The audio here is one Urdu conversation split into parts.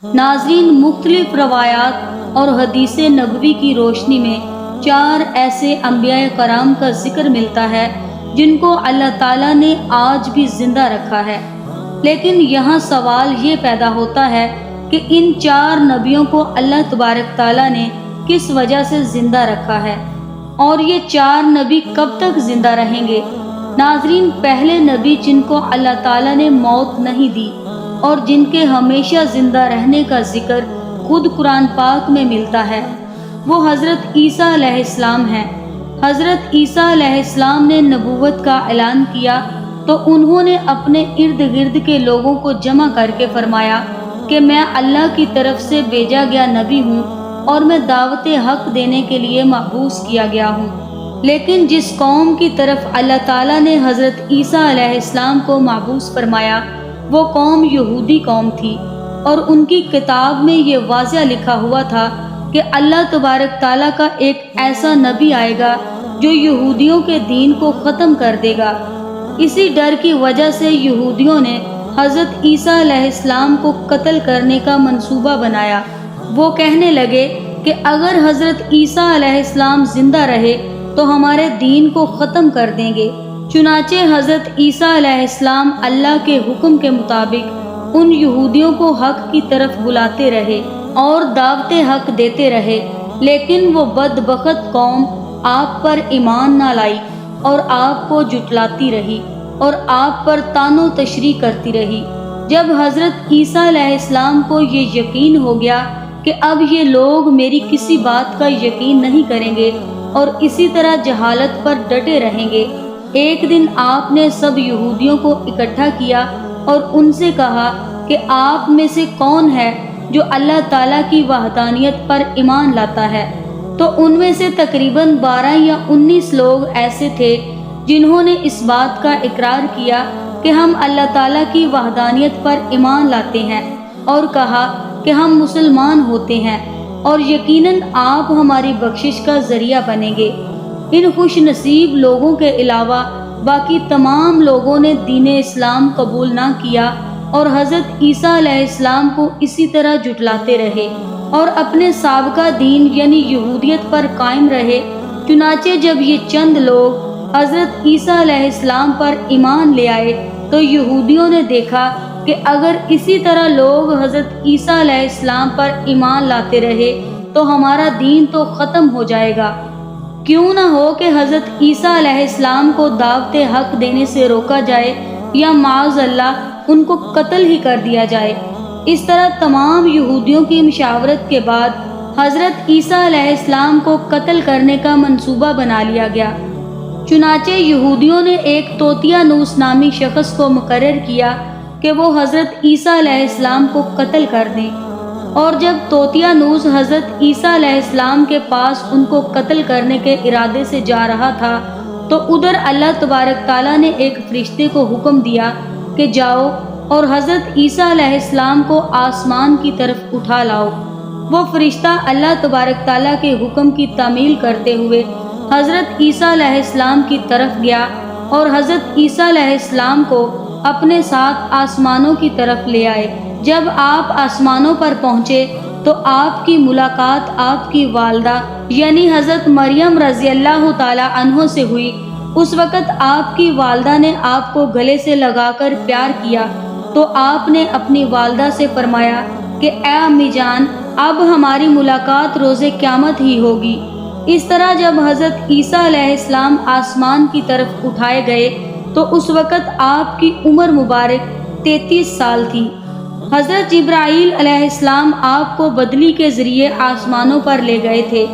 ناظرین، مختلف روایات اور حدیث نبوی کی روشنی میں 4 ایسے انبیاء کرام کا ذکر ملتا ہے جن کو اللہ تعالیٰ نے آج بھی زندہ رکھا ہے۔ لیکن یہاں سوال یہ پیدا ہوتا ہے کہ ان 4 نبیوں کو اللہ تبارک تعالیٰ نے کس وجہ سے زندہ رکھا ہے، اور یہ 4 نبی کب تک زندہ رہیں گے؟ ناظرین، پہلے نبی جن کو اللہ تعالیٰ نے موت نہیں دی اور جن کے ہمیشہ زندہ رہنے کا ذکر خود قرآن پاک میں ملتا ہے، وہ حضرت عیسیٰ علیہ السلام ہیں۔ حضرت عیسیٰ علیہ السلام نے نبوت کا اعلان کیا تو انہوں نے اپنے ارد گرد کے لوگوں کو جمع کر کے فرمایا کہ میں اللہ کی طرف سے بھیجا گیا نبی ہوں اور میں دعوت حق دینے کے لیے مبعوث کیا گیا ہوں۔ لیکن جس قوم کی طرف اللہ تعالیٰ نے حضرت عیسیٰ علیہ السلام کو مبعوث فرمایا وہ قوم یہودی قوم تھی، اور ان کی کتاب میں یہ واضح لکھا ہوا تھا کہ اللہ تبارک تعالیٰ کا ایک ایسا نبی آئے گا جو یہودیوں کے دین کو ختم کر دے گا۔ اسی ڈر کی وجہ سے یہودیوں نے حضرت عیسیٰ علیہ السلام کو قتل کرنے کا منصوبہ بنایا۔ وہ کہنے لگے کہ اگر حضرت عیسیٰ علیہ السلام زندہ رہے تو ہمارے دین کو ختم کر دیں گے۔ چنانچہ حضرت عیسیٰ علیہ السلام اللہ کے حکم کے مطابق ان یہودیوں کو حق کی طرف بلاتے رہے اور دعوت حق دیتے رہے، لیکن وہ بدبخت قوم آپ پر ایمان نہ لائی اور آپ کو جھٹلاتی رہی اور آپ پر طعن و تشریح کرتی رہی۔ جب حضرت عیسیٰ علیہ السلام کو یہ یقین ہو گیا کہ اب یہ لوگ میری کسی بات کا یقین نہیں کریں گے اور اسی طرح جہالت پر ڈٹے رہیں گے، ایک دن آپ نے سب یہودیوں کو اکٹھا کیا اور ان سے کہا کہ آپ میں سے کون ہے جو اللہ تعالیٰ کی وحدانیت پر ایمان لاتا ہے؟ تو ان میں سے تقریباً 12 یا 19 لوگ ایسے تھے جنہوں نے اس بات کا اقرار کیا کہ ہم اللہ تعالیٰ کی وحدانیت پر ایمان لاتے ہیں، اور کہا کہ ہم مسلمان ہوتے ہیں اور یقیناً آپ ہماری بخشش کا ذریعہ بنیں گے۔ ان خوش نصیب لوگوں کے علاوہ باقی تمام لوگوں نے دین اسلام قبول نہ کیا اور حضرت عیسیٰ علیہ السلام کو اسی طرح جھٹلاتے رہے اور اپنے سابقہ دین یعنی یہودیت پر قائم رہے۔ چنانچہ جب یہ چند لوگ حضرت عیسیٰ علیہ السلام پر ایمان لے آئے تو یہودیوں نے دیکھا کہ اگر اسی طرح لوگ حضرت عیسیٰ علیہ السلام پر ایمان لاتے رہے تو ہمارا دین تو ختم ہو جائے گا، کیوں نہ ہو کہ حضرت عیسیٰ علیہ السلام کو دعوت حق دینے سے روکا جائے یا معاذ اللہ ان کو قتل ہی کر دیا جائے۔ اس طرح تمام یہودیوں کی مشاورت کے بعد حضرت عیسیٰ علیہ السلام کو قتل کرنے کا منصوبہ بنا لیا گیا۔ چنانچہ یہودیوں نے ایک توتیانوس نامی شخص کو مقرر کیا کہ وہ حضرت عیسیٰ علیہ السلام کو قتل کر دیں، اور جب توتیانوس حضرت عیسیٰ علیہ السلام کے پاس ان کو قتل کرنے کے ارادے سے جا رہا تھا تو ادھر اللہ تبارک تعالیٰ نے ایک فرشتے کو حکم دیا کہ جاؤ اور حضرت عیسیٰ علیہ السلام کو آسمان کی طرف اٹھا لاؤ۔ وہ فرشتہ اللہ تبارک تعالیٰ کے حکم کی تعمیل کرتے ہوئے حضرت عیسیٰ علیہ السلام کی طرف گیا اور حضرت عیسیٰ علیہ السلام کو اپنے ساتھ آسمانوں کی طرف لے آئے۔ جب آپ آسمانوں پر پہنچے تو آپ کی ملاقات آپ کی والدہ یعنی حضرت مریم رضی اللہ تعالی عنہ سے ہوئی۔ اس وقت آپ کی والدہ نے آپ کو گلے سے لگا کر پیار کیا تو آپ نے اپنی والدہ سے فرمایا کہ اے امی جان، اب ہماری ملاقات روز قیامت ہی ہوگی۔ اس طرح جب حضرت عیسیٰ علیہ السلام آسمان کی طرف اٹھائے گئے تو اس وقت آپ کی عمر مبارک 33 سال تھی۔ حضرت جبرائیل علیہ السلام آپ کو بدلی کے ذریعے آسمانوں پر لے گئے تھے،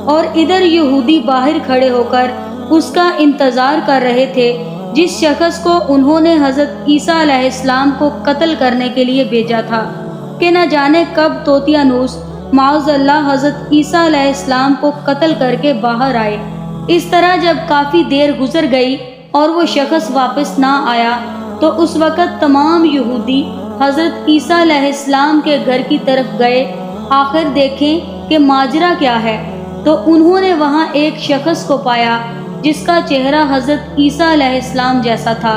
اور ادھر یہودی باہر کھڑے ہو کر اس کا انتظار کر رہے تھے جس شخص کو انہوں نے حضرت عیسیٰ علیہ السلام کو قتل کرنے کے لیے بھیجا تھا کہ نہ جانے کب توتیانوس معاذ اللہ حضرت عیسیٰ علیہ السلام کو قتل کر کے باہر آئے۔ اس طرح جب کافی دیر گزر گئی اور وہ شخص واپس نہ آیا تو اس وقت تمام یہودی حضرت عیسیٰ علیہ السلام کے گھر کی طرف گئے، آخر دیکھیں کہ ماجرا کیا ہے، تو انہوں نے وہاں ایک شخص کو پایا جس کا چہرہ حضرت عیسیٰ علیہ السلام جیسا تھا۔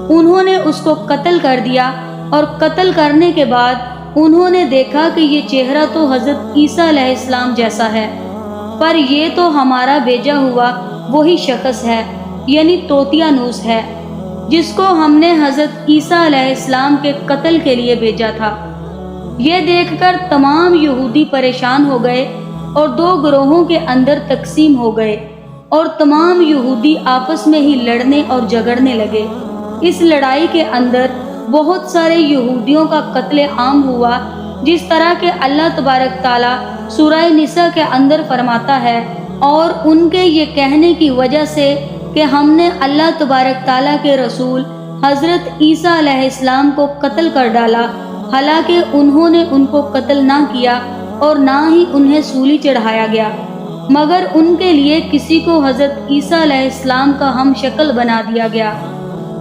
انہوں نے اس کو قتل کر دیا اور قتل کرنے کے بعد انہوں نے دیکھا کہ یہ چہرہ تو حضرت عیسیٰ علیہ السلام جیسا ہے، پر یہ تو ہمارا بھیجا ہوا وہی شخص ہے، یعنی طوطیانوس ہے، جس کو ہم نے حضرت عیسیٰ علیہ السلام کے قتل کے لیے بھیجا تھا۔ یہ دیکھ کر تمام یہودی پریشان ہو گئے اور دو گروہوں کے اندر تقسیم ہو گئے، اور تمام یہودی آپس میں ہی لڑنے اور جھگڑنے لگے۔ اس لڑائی کے اندر بہت سارے یہودیوں کا قتل عام ہوا، جس طرح کہ اللہ تبارک تعالیٰ سورہ نساء کے اندر فرماتا ہے، اور ان کے یہ کہنے کی وجہ سے کہ ہم نے اللہ تبارک تعالیٰ کے رسول حضرت عیسیٰ علیہ السلام کو قتل کر ڈالا، حالانکہ انہوں نے ان کو قتل نہ کیا اور نہ ہی انہیں سولی چڑھایا گیا، مگر ان کے لیے کسی کو حضرت عیسیٰ علیہ السلام کا ہم شکل بنا دیا گیا۔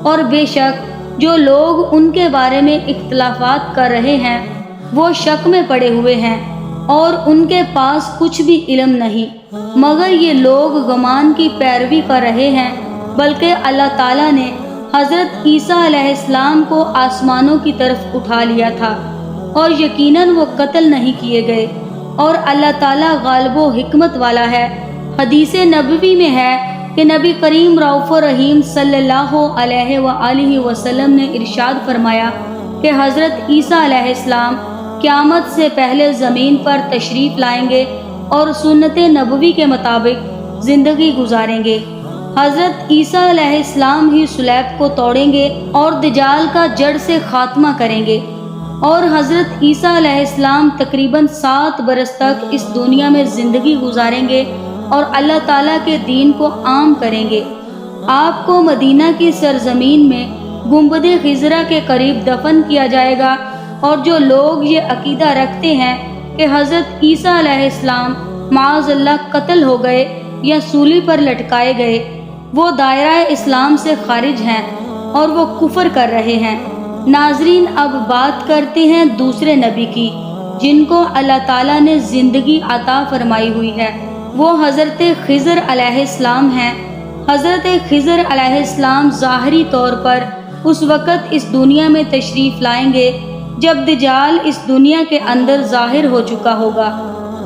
اور بے شک جو لوگ ان کے بارے میں اختلافات کر رہے ہیں وہ شک میں پڑے ہوئے ہیں، اور ان کے پاس کچھ بھی علم نہیں، مگر یہ لوگ گمان کی پیروی کر رہے ہیں، بلکہ اللہ تعالیٰ نے حضرت عیسیٰ علیہ السلام کو آسمانوں کی طرف اٹھا لیا تھا، اور یقیناً وہ قتل نہیں کیے گئے، اور اللہ تعالیٰ غالب و حکمت والا ہے۔ حدیث نبوی میں ہے کہ نبی کریم رؤوف الرحیم صلی اللہ علیہ وآلہ وسلم نے ارشاد فرمایا کہ حضرت عیسیٰ علیہ السلام قیامت سے پہلے زمین پر تشریف لائیں گے اور سنت نبوی کے مطابق زندگی گزاریں گے۔ حضرت عیسیٰ علیہ السلام ہی صلیب کو توڑیں گے اور دجال کا جڑ سے خاتمہ کریں گے، اور حضرت عیسیٰ علیہ السلام تقریباً 7 برس تک اس دنیا میں زندگی گزاریں گے اور اللہ تعالیٰ کے دین کو عام کریں گے۔ آپ کو مدینہ کی سرزمین میں گنبد خضرا کے قریب دفن کیا جائے گا، اور جو لوگ یہ عقیدہ رکھتے ہیں کہ حضرت عیسیٰ علیہ السلام معاذ اللہ قتل ہو گئے یا سولی پر لٹکائے گئے، وہ دائرہ اسلام سے خارج ہیں اور وہ کفر کر رہے ہیں۔ ناظرین، اب بات کرتے ہیں دوسرے نبی کی جن کو اللہ تعالیٰ نے زندگی عطا فرمائی ہوئی ہے، وہ حضرت خضر علیہ السلام ہیں۔ حضرت خضر علیہ السلام ظاہری طور پر اس وقت اس دنیا میں تشریف لائیں گے جب دجال اس دنیا کے اندر ظاہر ہو چکا ہوگا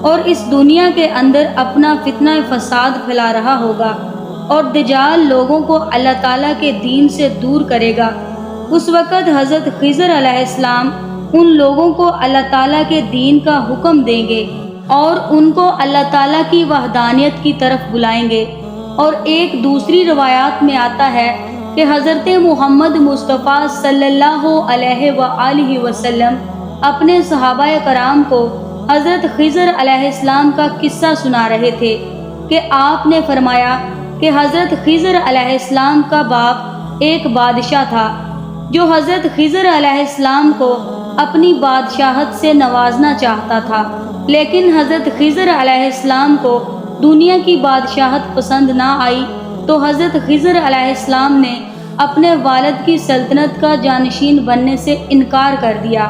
اور اس دنیا کے اندر اپنا فتنہ فساد پھیلا رہا ہوگا، اور دجال لوگوں کو اللہ تعالیٰ کے دین سے دور کرے گا۔ اس وقت حضرت خضر علیہ السلام ان لوگوں کو اللہ تعالیٰ کے دین کا حکم دیں گے اور ان کو اللہ تعالیٰ کی وحدانیت کی طرف بلائیں گے۔ اور ایک دوسری روایات میں آتا ہے کہ حضرت محمد مصطفیٰ صلی اللہ علیہ وآلہ وسلم اپنے صحابہ کرام کو حضرت خضر علیہ السلام کا قصہ سنا رہے تھے کہ آپ نے فرمایا کہ حضرت خضر علیہ السلام کا باپ ایک بادشاہ تھا جو حضرت خضر علیہ السلام کو اپنی بادشاہت سے نوازنا چاہتا تھا، لیکن حضرت خضر علیہ السلام کو دنیا کی بادشاہت پسند نہ آئی، تو حضرت خضر علیہ السلام نے اپنے والد کی سلطنت کا جانشین بننے سے انکار کر دیا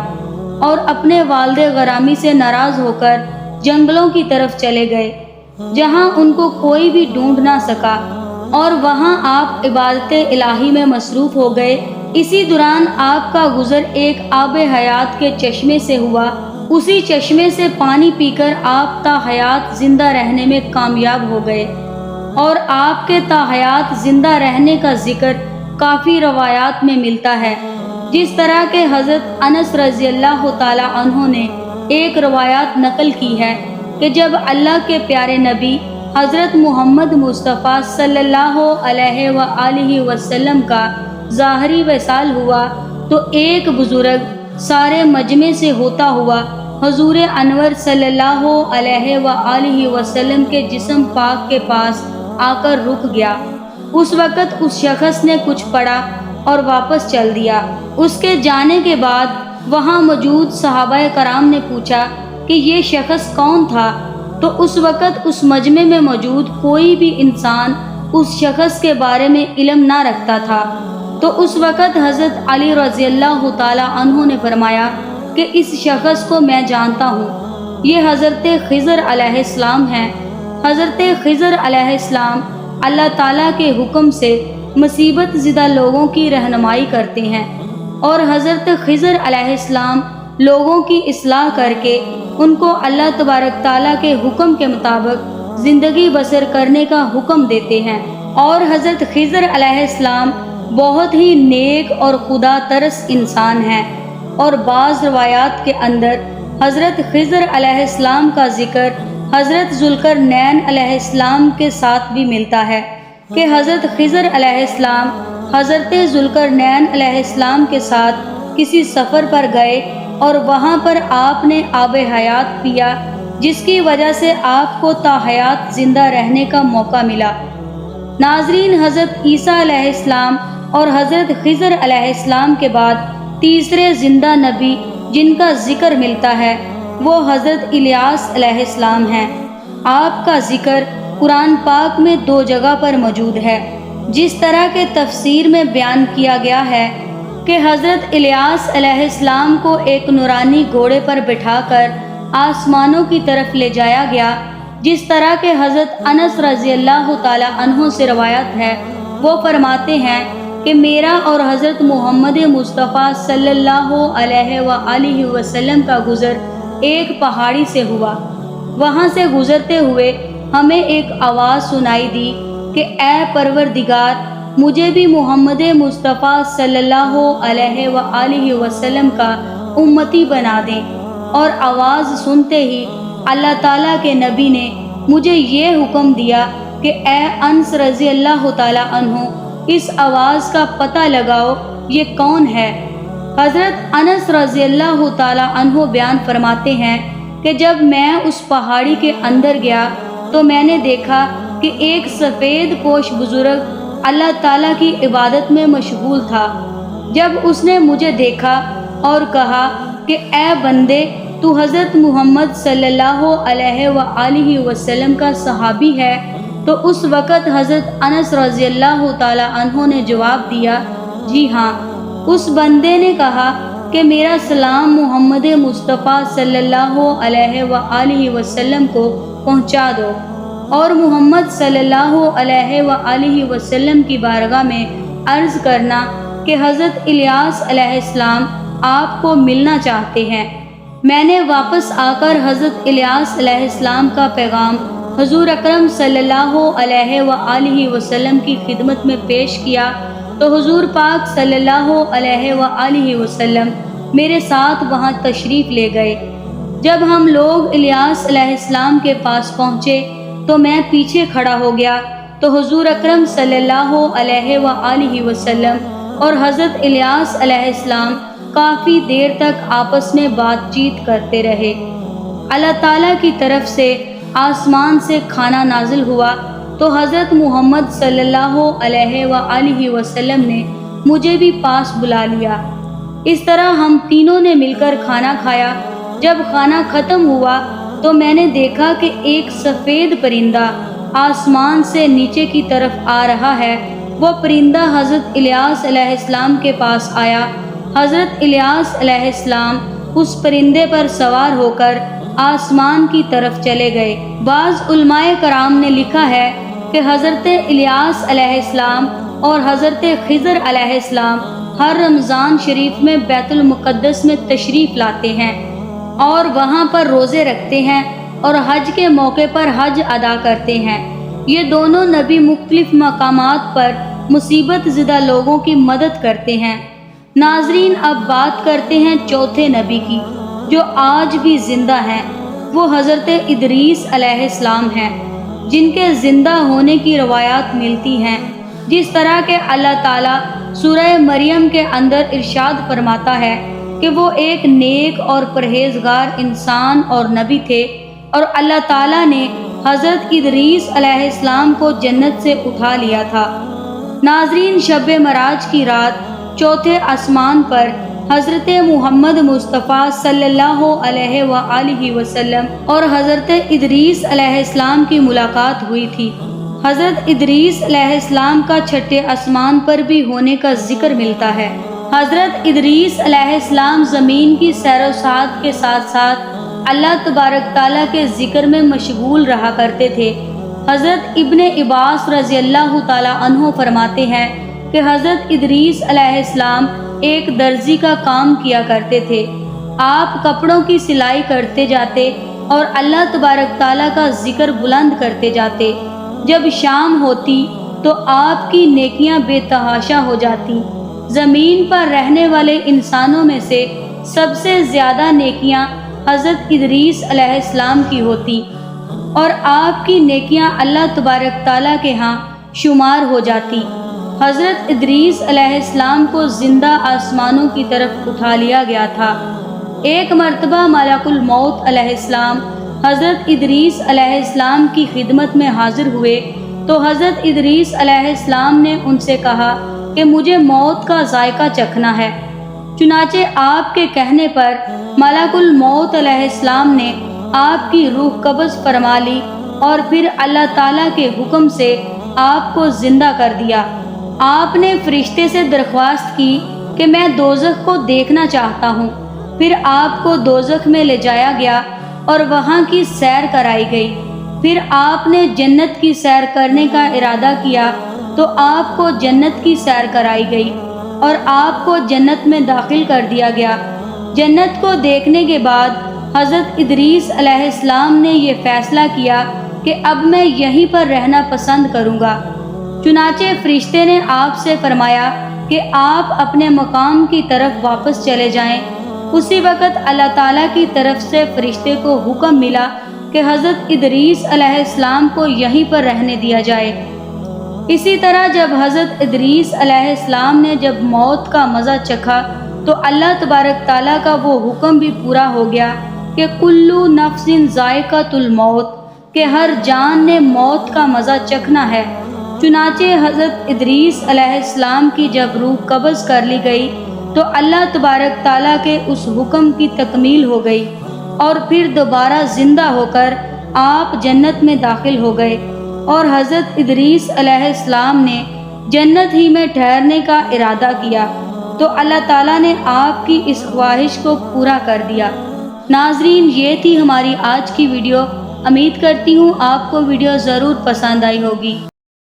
اور اپنے والد غرامی سے ناراض ہو کر جنگلوں کی طرف چلے گئے، جہاں ان کو کوئی بھی ڈھونڈ نہ سکا، اور وہاں آپ عبادت الہی میں مصروف ہو گئے۔ اسی دوران آپ کا گزر ایک آب حیات کے چشمے سے ہوا، اسی چشمے سے پانی پی کر آپ تا حیات زندہ رہنے میں کامیاب ہو گئے، اور آپ کے تا حیات زندہ رہنے کا ذکر کافی روایات میں ملتا ہے، جس طرح کہ حضرت انس رضی اللہ تعالی عنہ نے ایک روایات نقل کی ہے کہ جب اللہ کے پیارے نبی حضرت محمد مصطفیٰ صلی اللہ علیہ وآلہ وسلم کا ظاہری وصال ہوا تو ایک بزرگ سارے مجمع سے ہوتا ہوا حضور انور صلی اللہ علیہ وآلہ وسلم کے جسم پاک کے پاس آ کر رک گیا۔ اس وقت اس شخص نے کچھ پڑھا اور واپس چل دیا۔ اس کے جانے کے بعد وہاں موجود صحابہ کرام نے پوچھا کہ یہ شخص کون تھا، تو اس وقت اس مجمع میں موجود کوئی بھی انسان اس شخص کے بارے میں علم نہ رکھتا تھا۔ تو اس وقت حضرت علی رضی اللہ تعالی عنہ نے فرمایا کہ اس شخص کو میں جانتا ہوں، یہ حضرت خضر علیہ السلام ہیں۔ حضرت خضر علیہ السلام اللہ تعالیٰ کے حکم سے مصیبت زدہ لوگوں کی رہنمائی کرتے ہیں، اور حضرت خضر علیہ السلام لوگوں کی اصلاح کر کے ان کو اللہ تبارک تعالیٰ کے حکم کے مطابق زندگی بسر کرنے کا حکم دیتے ہیں۔ اور حضرت خضر علیہ السلام بہت ہی نیک اور خدا ترس انسان ہیں، اور بعض روایات کے اندر حضرت خضر علیہ السلام کا ذکر حضرت ذوالقرنین علیہ السلام کے ساتھ بھی ملتا ہے کہ حضرت خضر علیہ السلام حضرت ذوالقرنین علیہ السلام کے ساتھ کسی سفر پر گئے اور وہاں پر آپ نے آب حیات پیا، جس کی وجہ سے آپ کو تا حیات زندہ رہنے کا موقع ملا۔ ناظرین، حضرت عیسیٰ علیہ السلام اور حضرت خضر علیہ السلام کے بعد تیسرے زندہ نبی جن کا ذکر ملتا ہے وہ حضرت الیاس علیہ السلام ہیں۔ آپ کا ذکر قرآن پاک میں 2 جگہ پر موجود ہے، جس طرح کے تفسیر میں بیان کیا گیا ہے کہ حضرت الیاس علیہ السلام کو ایک نورانی گھوڑے پر بٹھا کر آسمانوں کی طرف لے جایا گیا، جس طرح کے حضرت انس رضی اللہ تعالی عنہ سے روایت ہے۔ وہ فرماتے ہیں کہ میرا اور حضرت محمد مصطفیٰ صلی اللہ علیہ وآلہ وسلم کا گزر ایک پہاڑی سے ہوا۔ وہاں سے گزرتے ہوئے ہمیں ایک آواز سنائی دی کہ اے پروردگار، مجھے بھی محمد مصطفیٰ صلی اللہ علیہ وآلہ وسلم کا امتی بنا دیں۔ اور آواز سنتے ہی اللہ تعالیٰ کے نبی نے مجھے یہ حکم دیا کہ اے انس رضی اللہ تعالیٰ عنہ، اس آواز کا پتہ لگاؤ یہ کون ہے۔ حضرت انس رضی اللہ تعالیٰ عنہ بیان فرماتے ہیں کہ جب میں اس پہاڑی کے اندر گیا تو میں نے دیکھا کہ ایک سفید پوش بزرگ اللہ تعالیٰ کی عبادت میں مشغول تھا۔ جب اس نے مجھے دیکھا اور کہا کہ اے بندے، تو حضرت محمد صلی اللہ علیہ وآلہ وسلم کا صحابی ہے، تو اس وقت حضرت انس رضی اللہ تعالی عنہ نے جواب دیا، جی ہاں۔ اس بندے نے کہا کہ میرا سلام محمد مصطفیٰ صلی اللہ علیہ وآلہ وسلم کو پہنچا دو، اور محمد صلی اللہ علیہ وآلہ وسلم کی بارگاہ میں عرض کرنا کہ حضرت الیاس علیہ السلام آپ کو ملنا چاہتے ہیں۔ میں نے واپس آ کر حضرت الیاس علیہ السلام کا پیغام حضور اکرم صلی اللہ علیہ وآلہ وسلم کی خدمت میں پیش کیا تو حضور پاک صلی اللہ علیہ وآلہ وسلم میرے ساتھ وہاں تشریف لے گئے۔ جب ہم لوگ الیاس علیہ السلام کے پاس پہنچے تو میں پیچھے کھڑا ہو گیا تو حضور اکرم صلی اللہ علیہ وآلہ وسلم اور حضرت الیاس علیہ السلام کافی دیر تک آپس میں بات چیت کرتے رہے۔ اللہ تعالیٰ کی طرف سے آسمان سے کھانا نازل ہوا تو حضرت محمد صلی اللہ علیہ وآلہ وسلم نے مجھے بھی پاس بلا لیا۔ اس طرح ہم تینوں نے مل کر کھانا کھایا۔ جب کھانا ختم ہوا تو میں نے دیکھا کہ ایک سفید پرندہ آسمان سے نیچے کی طرف آ رہا ہے۔ وہ پرندہ حضرت الیاس علیہ السلام کے پاس آیا۔ حضرت الیاس علیہ السلام اس پرندے پر سوار ہو کر آسمان کی طرف چلے گئے۔ بعض علماء کرام نے لکھا ہے کہ حضرت الیاس علیہ السلام اور حضرت خضر علیہ السلام ہر رمضان شریف میں بیت المقدس میں تشریف لاتے ہیں اور وہاں پر روزے رکھتے ہیں اور حج کے موقع پر حج ادا کرتے ہیں۔ یہ دونوں نبی مختلف مقامات پر مصیبت زدہ لوگوں کی مدد کرتے ہیں۔ ناظرین، اب بات کرتے ہیں چوتھے نبی کی جو آج بھی زندہ ہیں۔ وہ حضرت ادریس علیہ السلام ہیں، جن کے زندہ ہونے کی روایات ملتی ہیں، جس طرح کہ اللہ تعالیٰ سورہ مریم کے اندر ارشاد فرماتا ہے کہ وہ ایک نیک اور پرہیزگار انسان اور نبی تھے، اور اللہ تعالیٰ نے حضرت ادریس علیہ السلام کو جنت سے اٹھا لیا تھا۔ ناظرین، شب معراج کی رات چوتھے آسمان پر حضرت محمد مصطفیٰ صلی اللہ علیہ وآلہ وسلم اور حضرت ادریس علیہ السلام کی ملاقات ہوئی تھی۔ حضرت ادریس علیہ السلام کا چھٹے آسمان پر بھی ہونے کا ذکر ملتا ہے۔ حضرت ادریس علیہ السلام زمین کی سیر و سعادت کے ساتھ ساتھ اللہ تبارک تعالیٰ کے ذکر میں مشغول رہا کرتے تھے۔ حضرت ابن عباس رضی اللہ تعالیٰ عنہ فرماتے ہیں کہ حضرت ادریس علیہ السلام ایک درزی کا کام کیا کرتے تھے۔ آپ کپڑوں کی سلائی کرتے جاتے اور اللہ تبارک تعالیٰ کا ذکر بلند کرتے جاتے۔ جب شام ہوتی تو آپ کی نیکیاں بے تحاشا ہو جاتی۔ زمین پر رہنے والے انسانوں میں سے سب سے زیادہ نیکیاں حضرت ادریس علیہ السلام کی ہوتی اور آپ کی نیکیاں اللہ تبارک تعالیٰ کے ہاں شمار ہو جاتی۔ حضرت ادریس علیہ السلام کو زندہ آسمانوں کی طرف اٹھا لیا گیا تھا۔ ایک مرتبہ ملک الموت علیہ السلام حضرت ادریس علیہ السلام کی خدمت میں حاضر ہوئے تو حضرت ادریس علیہ السلام نے ان سے کہا کہ مجھے موت کا ذائقہ چکھنا ہے۔ چنانچہ آپ کے کہنے پر ملک الموت علیہ السلام نے آپ کی روح قبض فرما لی اور پھر اللہ تعالیٰ کے حکم سے آپ کو زندہ کر دیا۔ آپ نے فرشتے سے درخواست کی کہ میں دوزخ کو دیکھنا چاہتا ہوں۔ پھر آپ کو دوزخ میں لے جایا گیا اور وہاں کی سیر کرائی گئی۔ پھر آپ نے جنت کی سیر کرنے کا ارادہ کیا تو آپ کو جنت کی سیر کرائی گئی اور آپ کو جنت میں داخل کر دیا گیا۔ جنت کو دیکھنے کے بعد حضرت ادریس علیہ السلام نے یہ فیصلہ کیا کہ اب میں یہیں پر رہنا پسند کروں گا۔ چنانچہ فرشتے نے آپ سے فرمایا کہ آپ اپنے مقام کی طرف واپس چلے جائیں۔ اسی وقت اللہ تعالیٰ کی طرف سے فرشتے کو حکم ملا کہ حضرت ادریس علیہ السلام کو یہیں پر رہنے دیا جائے۔ اسی طرح جب حضرت ادریس علیہ السلام نے جب موت کا مزہ چکھا تو اللہ تبارک تعالیٰ کا وہ حکم بھی پورا ہو گیا کہ کلو نفس ذائقۃ الموت، کہ ہر جان نے موت کا مزہ چکھنا ہے۔ چنانچہ حضرت ادریس علیہ السلام کی جب روح قبض کر لی گئی تو اللہ تبارک تعالیٰ کے اس حکم کی تکمیل ہو گئی اور پھر دوبارہ زندہ ہو کر آپ جنت میں داخل ہو گئے اور حضرت ادریس علیہ السلام نے جنت ہی میں ٹھہرنے کا ارادہ کیا تو اللہ تعالیٰ نے آپ کی اس خواہش کو پورا کر دیا۔ ناظرین، یہ تھی ہماری آج کی ویڈیو۔ امید کرتی ہوں آپ کو ویڈیو ضرور پسند آئی ہوگی۔